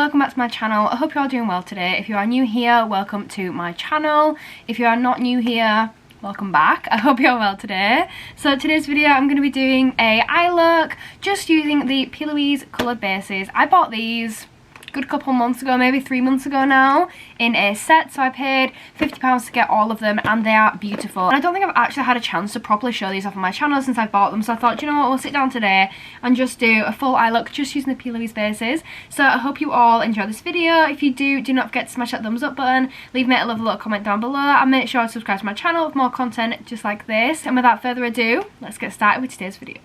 welcome back to my channel. I hope you're all doing well today. If you are new here, welcome to my channel. If you are not new here, welcome back. I hope you're well today. So today's video I'm going to be doing a eye look just using the P.Louise coloured bases. I bought these a good couple months ago, maybe 3 months ago now, in a set, so I paid £50 to get all of them and they are beautiful. And I don't think I've actually had a chance to properly show these off on my channel since I bought them, so I thought, you know what, we'll sit down today and just do a full eye look just using the P.Louise bases. So I hope you all enjoy this video. If you do not forget to smash that thumbs up button, leave me a lovely little comment down below, and make sure to subscribe to my channel for more content just like this. And without further ado, let's get started with today's video.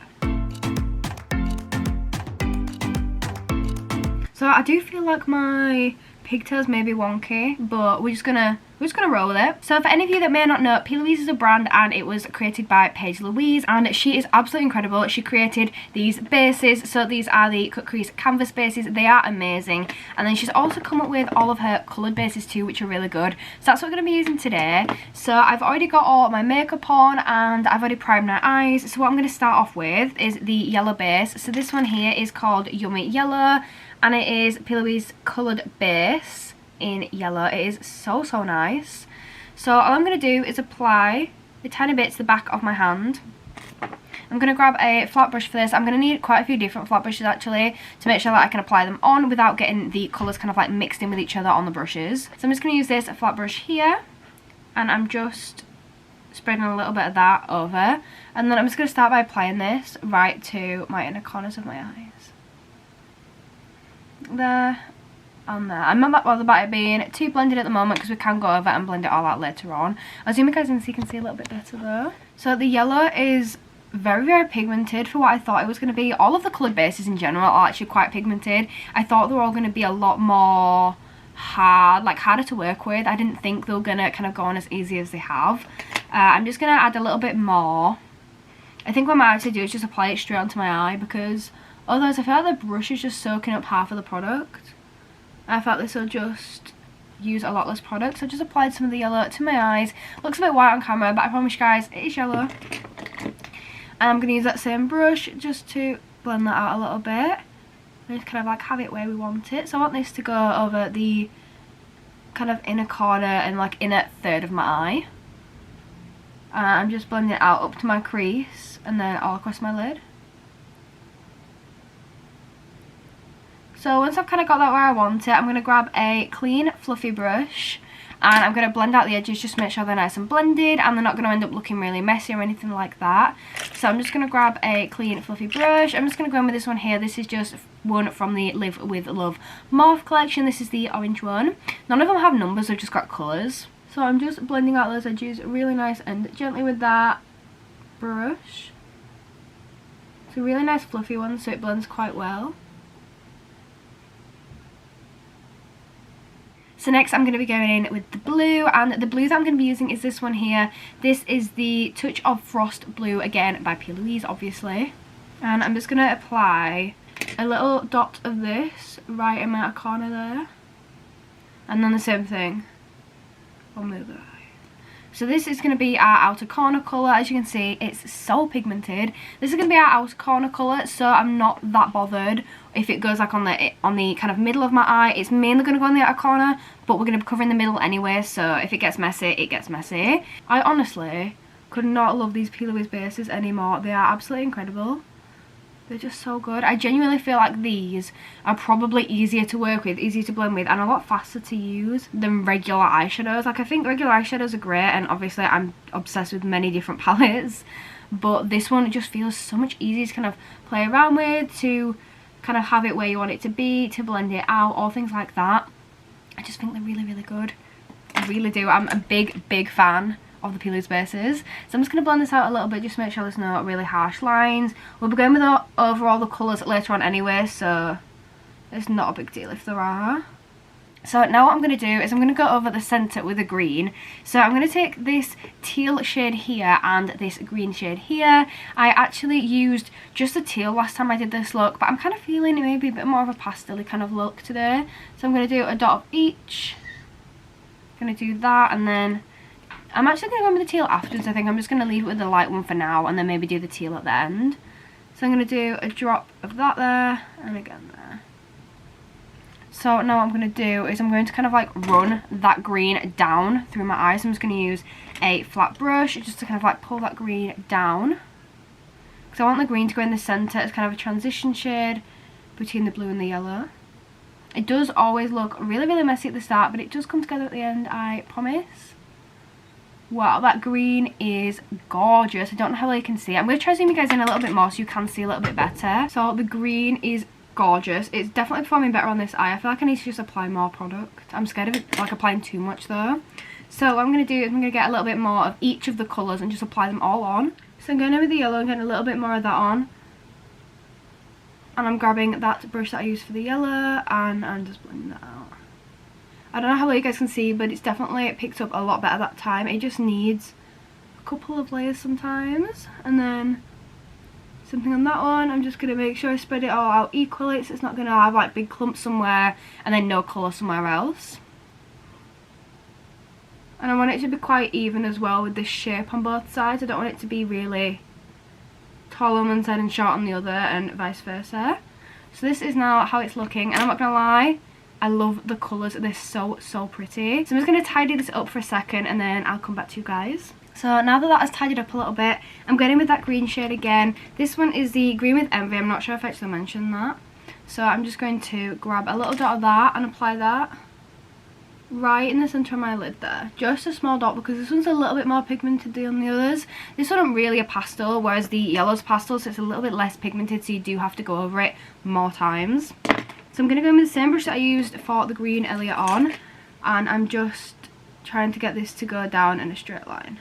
So I do feel like my pigtails may be wonky, but we're just gonna roll with it. So for any of you that may not know, P.Louise is a brand and it was created by Louise, and she is absolutely incredible. She created these bases, so these are the Cut Crease canvas bases. They are amazing, and then she's also come up with all of her coloured bases too, which are really good. So that's what we're going to be using today. So I've already got all of my makeup on and I've already primed my eyes. So what I'm going to start off with is the yellow base. So this one here is called Yummy Yellow, and it is P.Louise coloured base in yellow. It is so nice. So all I'm going to do is apply a tiny bit to the back of my hand. I'm going to grab a flat brush for this. I'm going to need quite a few different flat brushes actually to make sure that I can apply them on without getting the colours kind of like mixed in with each other on the brushes. So I'm just going to use this flat brush here, and I'm just spreading a little bit of that over, and then I'm just going to start by applying this right to my inner corners of my eyes. There and there. I'm not that bothered about it being too blended at the moment because we can go over and blend it all out later on. I'll zoom you guys in so you can see a little bit better though. So the yellow is very pigmented for what I thought it was going to be. All of the coloured bases in general are actually quite pigmented. I thought they were all going to be a lot more harder to work with. I didn't think they were going to kind of go on as easy as they have. I'm just going to add a little bit more. I think what I might actually do is just apply it straight onto my eye, because otherwise I feel like the brush is just soaking up half of the product. I felt this will just use a lot less product, so I just applied some of the yellow to my eyes. Looks a bit white on camera, but I promise you guys it is yellow. And I'm going to use that same brush just to blend that out a little bit. And just kind of like have it where we want it. So I want this to go over the kind of inner corner and like inner third of my eye. And I'm just blending it out up to my crease and then all across my lid. So once I've kind of got that where I want it, I'm going to grab a clean fluffy brush and I'm going to blend out the edges just to make sure they're nice and blended and they're not going to end up looking really messy or anything like that. So I'm just going to grab a clean fluffy brush. I'm just going to go in with this one here. This is just one from the Live With Love Morph collection. This is the orange one. None of them have numbers, they've just got colours. So I'm just blending out those edges really nice and gently with that brush. It's a really nice fluffy one, so it blends quite well. So next I'm going to be going in with the blue, and the blue that I'm going to be using is this one here. This is the Touch of Frost blue, again by P.Louise obviously. And I'm just going to apply a little dot of this right in my outer corner there. And then the same thing on the other eye. So this is going to be our outer corner colour. As you can see, it's so pigmented. This is going to be our outer corner colour, so I'm not that bothered if it goes like on the kind of middle of my eye. It's mainly going to go on the outer corner, but we're going to be covering the middle anyway, so if it gets messy, it gets messy. I honestly could not love these P.Louise bases anymore. They are absolutely incredible. They're just so good. I genuinely feel like these are probably easier to work with, easier to blend with, and a lot faster to use than regular eyeshadows. Like, I think regular eyeshadows are great, and obviously I'm obsessed with many different palettes, but this one just feels so much easier to kind of play around with, to kind of have it where you want it to be, to blend it out, all things like that. I just think they're really good. I really do. I'm a big fan of the P.Louise bases. So I'm just going to blend this out a little bit just to make sure there's no really harsh lines. We'll be going with over all the colours later on anyway, so it's not a big deal if there are. So now what I'm going to do is I'm going to go over the centre with a green. So I'm going to take this teal shade here and this green shade here. I actually used just the teal last time I did this look, but I'm kind of feeling it may be a bit more of a pastel-y kind of look today. So I'm going to do a dot of each. I'm going to do that, and then I'm actually going to go with the teal afterwards. I think I'm just going to leave it with the light one for now and then maybe do the teal at the end. So I'm going to do a drop of that there and again there. So now what I'm going to do is I'm going to kind of like run that green down through my eyes. I'm just going to use a flat brush just to kind of like pull that green down. Because I want the green to go in the centre as kind of a transition shade between the blue and the yellow. It does always look really, really messy at the start, but it does come together at the end, I promise. Wow, that green is gorgeous. I don't know how well you can see it. I'm going to try to zoom you guys in a little bit more so you can see a little bit better. So the green is gorgeous. It's definitely performing better on this eye. I feel like I need to just apply more product. I'm scared of it like applying too much though. So what I'm going to do is I'm going to get a little bit more of each of the colours and just apply them all on. So I'm going in with the yellow and getting a little bit more of that on. And I'm grabbing that brush that I used for the yellow and I'm just blending that out. I don't know how well you guys can see, but it's definitely picked up a lot better that time. It just needs a couple of layers sometimes. And then something on that one, I'm just going to make sure I spread it all out equally so it's not going to have like big clumps somewhere and then no colour somewhere else. And I want it to be quite even as well with this shape on both sides. I don't want it to be really tall on one side and short on the other and vice versa. So this is now how it's looking, and I'm not gonna lie, I love the colours. They're so pretty. So I'm just gonna tidy this up for a second and then I'll come back to you guys. So now that that has tidied up a little bit, I'm going in with that green shade again. This one is the Green with Envy. I'm not sure if I actually mentioned that. So I'm just going to grab a little dot of that and apply that right in the centre of my lid there. Just a small dot because this one's a little bit more pigmented than the others. This one isn't really a pastel, whereas the yellow's pastel, so it's a little bit less pigmented, so you do have to go over it more times. So I'm going to go in with the same brush that I used for the green earlier on, and I'm just trying to get this to go down in a straight line.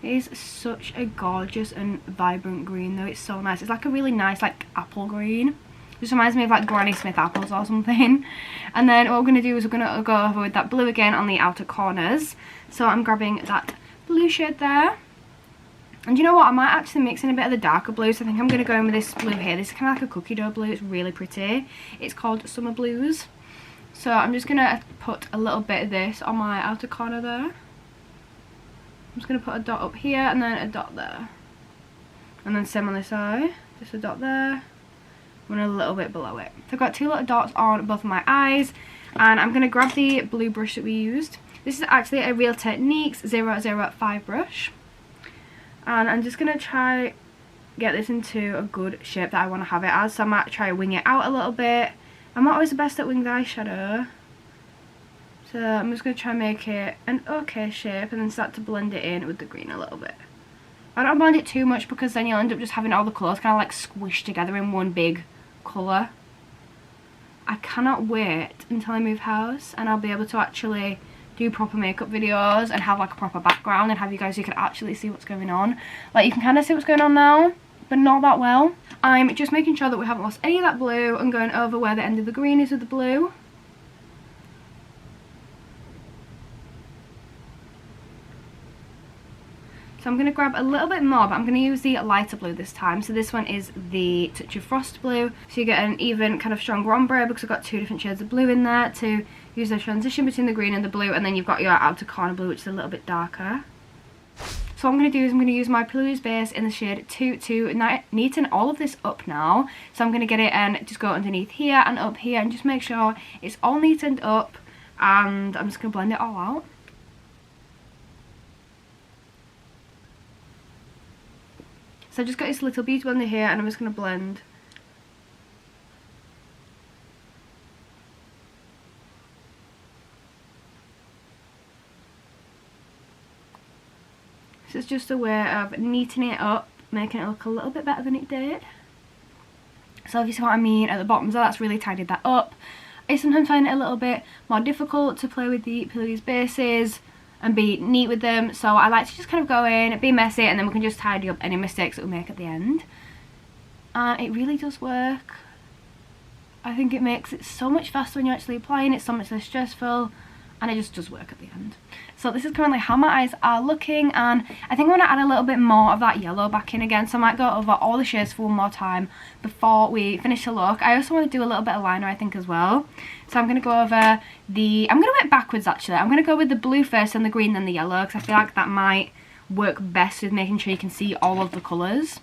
It is such a gorgeous and vibrant green though. It's so nice. It's like a really nice like apple green. Just reminds me of like Granny Smith apples or something. And then what we're going to do is we're going to go over with that blue again on the outer corners. So I'm grabbing that blue shade there. And you know what? I might actually mix in a bit of the darker blues. I think I'm going to go in with this blue here. This is kind of like a cookie dough blue. It's really pretty. It's called Summer Blues. So I'm just going to put a little bit of this on my outer corner there. I'm just going to put a dot up here and then a dot there. And then same on this side. Just a dot there. And a little bit below it. So I've got two little dots on both of my eyes, and I'm going to grab the blue brush that we used. This is actually a Real Techniques 005 brush, and I'm just going to try get this into a good shape that I want to have it as. So I might try wing it out a little bit. I'm not always the best at winged eyeshadow, so I'm just going to try and make it an okay shape and then start to blend it in with the green a little bit. I don't blend it too much because then you'll end up just having all the colours kind of like squished together in one big colour. I cannot wait until I move house and I'll be able to actually do proper makeup videos and have like a proper background and have you guys who can actually see what's going on. Like you can kind of see what's going on now, but not that well. I'm just making sure that we haven't lost any of that blue and going over where the end of the green is with the blue. So I'm going to grab a little bit more, but I'm going to use the lighter blue this time. So this one is the Touch of Frost blue. So you get an even kind of stronger ombre because I've got two different shades of blue in there to use the transition between the green and the blue. And then you've got your outer corner blue, which is a little bit darker. So what I'm going to do is I'm going to use my P.Louise base in the shade 2 to neaten all of this up now. So I'm going to get it and just go underneath here and up here and just make sure it's all neatened up. And I'm just going to blend it all out. So I've just got this little beauty blender here and I'm just going to blend. So it's just a way of neatening it up, making it look a little bit better than it did. So if you see what I mean at the bottom, so that's really tidied that up. I sometimes find it a little bit more difficult to play with the P.Louise bases and be neat with them, so I like to just kind of go in, be messy, and then we can just tidy up any mistakes that we make at the end. And it really does work. I think it makes it so much faster when you're actually applying it, so much less stressful, and it just does work at the end. So this is currently how my eyes are looking, and I think I'm going to add a little bit more of that yellow back in again, so I might go over all the shades for one more time before we finish the look. I also want to do a little bit of liner I think as well. So I'm going to go over the, I'm going to work backwards actually. I'm going to go with the blue first and the green then the yellow, because I feel like that might work best with making sure you can see all of the colours.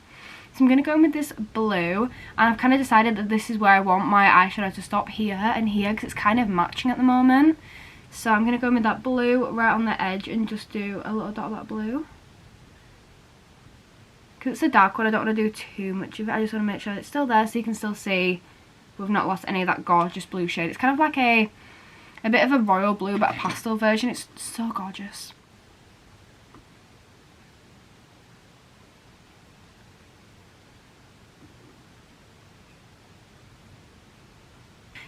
So I'm going to go in with this blue, and I've kind of decided that this is where I want my eyeshadow to stop here and here, because it's kind of matching at the moment. So I'm going to go in with that blue right on the edge and just do a little dot of that blue. Because it's a dark one, I don't want to do too much of it. I just want to make sure it's still there so you can still see we've not lost any of that gorgeous blue shade. It's kind of like a bit of a royal blue, but a pastel version. It's so gorgeous.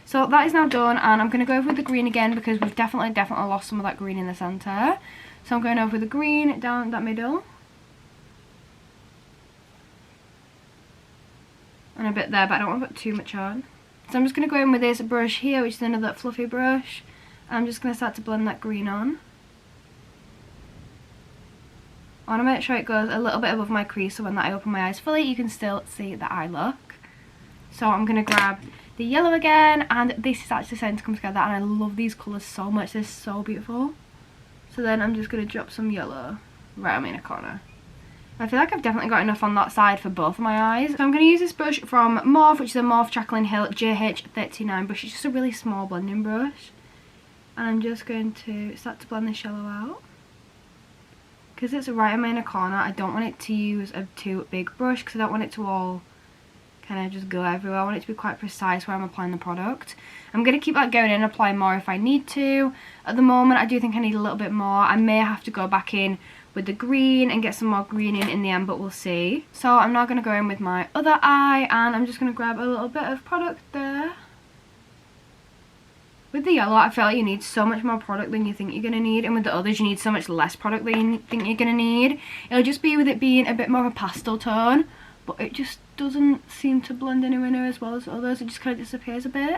So that is now done, and I'm going to go over with the green again because we've definitely lost some of that green in the centre. So I'm going over with the green down that middle. And a bit there, but I don't want to put too much on. So I'm just going to go in with this brush here, which is another fluffy brush. I'm just going to start to blend that green on. I want to make sure it goes a little bit above my crease, so when I open my eyes fully, you can still see the eye look. So I'm going to grab the yellow again, and this is actually starting to come together, and I love these colours so much. They're so beautiful. So then I'm just going to drop some yellow right on my inner corner. I feel like I've definitely got enough on that side for both of my eyes. So I'm going to use this brush from Morphe, which is a Morphe Jaclyn Hill JH39 brush. It's just a really small blending brush. And I'm just going to start to blend this yellow out. Because it's right in my inner corner, I don't want it to use a too big brush because I don't want it to all kind of just go everywhere. I want it to be quite precise where I'm applying the product. I'm going to keep that going in and apply more if I need to. At the moment, I do think I need a little bit more. I may have to go back in with the green and get some more green in the end, but we'll see. So I'm now going to go in with my other eye, and I'm just going to grab a little bit of product there. With the yellow, I feel like you need so much more product than you think you're going to need, and with the others you need so much less product than you think you're going to need. It'll just be with it being a bit more of a pastel tone, but it just doesn't seem to blend anywhere near as well as others. It just kind of disappears a bit.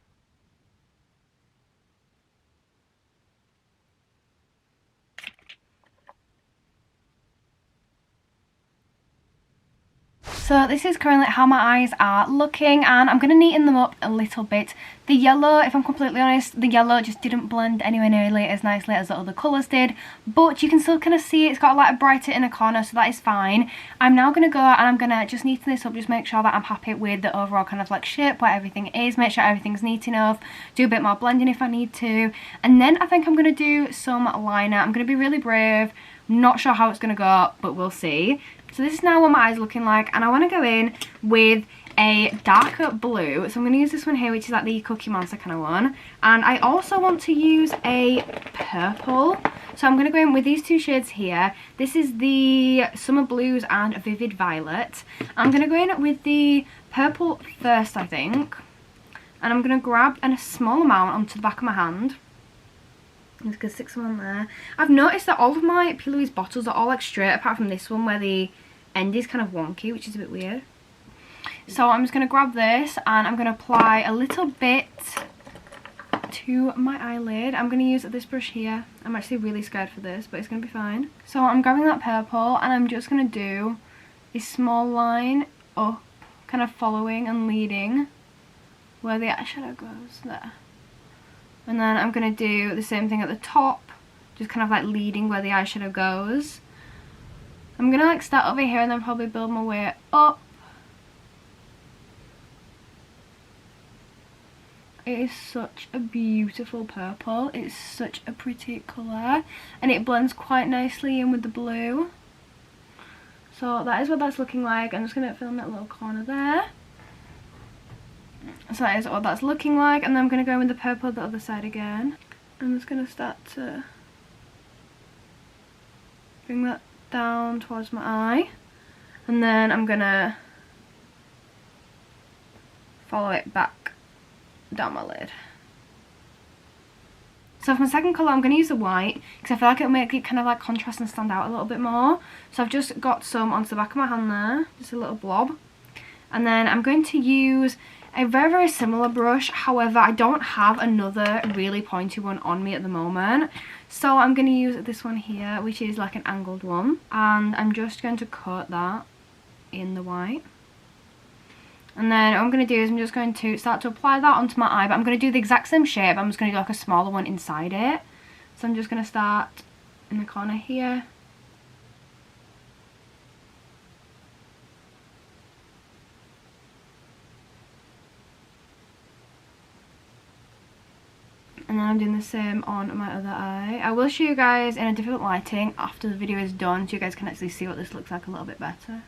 So this is currently how my eyes are looking, and I'm going to neaten them up a little bit. The yellow, if I'm completely honest, the yellow just didn't blend anywhere nearly as nicely as the other colours did, but you can still kind of see it's got like a brighter inner corner, so that is fine. I'm now going to go and I'm going to just neaten this up, just make sure that I'm happy with the overall kind of like shape where everything is, make sure everything's neat enough, do a bit more blending if I need to, and then I think I'm going to do some liner. I'm going to be really brave, not sure how it's going to go, but we'll see. So this is now what my eyes are looking like, and I want to go in with a darker blue. So I'm going to use this one here, which is like the Cookie Monster kind of one. And I also want to use a purple. So I'm going to go in with these two shades here. This is the Summer Blues and Vivid Violet. I'm going to go in with the purple first, I think. And I'm going to grab a small amount onto the back of my hand. I'm just going to stick some on there. I've noticed that all of my P.Louise bottles are all like straight, apart from this one where the end is kind of wonky, which is a bit weird. So I'm just going to grab this and I'm going to apply a little bit to my eyelid. I'm going to use this brush here. I'm actually really scared for this, but it's going to be fine. So I'm grabbing that purple and I'm just going to do a small line up, kind of following and leading where the eyeshadow goes, there. And then I'm going to do the same thing at the top, just kind of like leading where the eyeshadow goes. I'm going to like start over here and then probably build my way up. It is such a beautiful purple. It's such a pretty colour, and it blends quite nicely in with the blue. So that is what that's looking like. I'm just going to film that little corner there. So that is what that's looking like, and then I'm going to go in with the purple the other side again. I'm just going to start to bring that down towards my eye, and then I'm going to follow it back down my lid. So for my second colour, I'm going to use the white because I feel like it'll make it kind of like contrast and stand out a little bit more. So I've just got some onto the back of my hand there, just a little blob. And then I'm going to use a very, very similar brush. However, I don't have another really pointy one on me at the moment. So I'm going to use this one here, which is like an angled one. And I'm just going to coat that in the white. And then what I'm going to do is I'm just going to start to apply that onto my eye. But I'm going to do the exact same shape. I'm just going to do like a smaller one inside it. So I'm just going to start in the corner here. And then I'm doing the same on my other eye. I will show you guys in a different lighting after the video is done so you guys can actually see what this looks like a little bit better.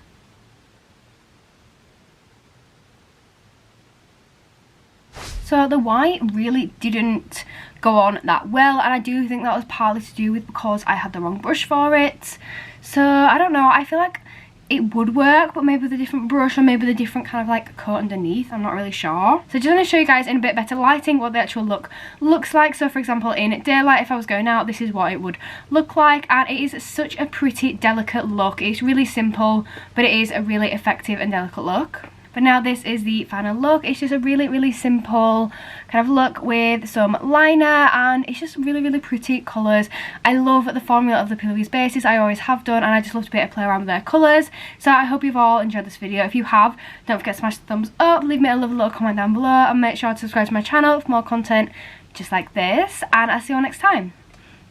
So the white really didn't go on that well, and I do think that was partly to do with because I had the wrong brush for it. So I don't know, I feel like it would work, but maybe with a different brush or maybe with a different kind of like coat underneath, I'm not really sure. So I just want to show you guys in a bit better lighting what the actual look looks like. So for example, in daylight, if I was going out, this is what it would look like, and it is such a pretty delicate look. It's really simple, but it is a really effective and delicate look. But now this is the final look. It's just a really simple kind of look with some liner, and it's just really pretty colours. I love the formula of the P.Louise bases, I always have done, and I just love to be able to play around with their colours. So I hope you've all enjoyed this video. If you have, don't forget to smash the thumbs up, leave me a lovely little comment down below, and make sure to subscribe to my channel for more content just like this, and I'll see you all next time.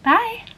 Bye!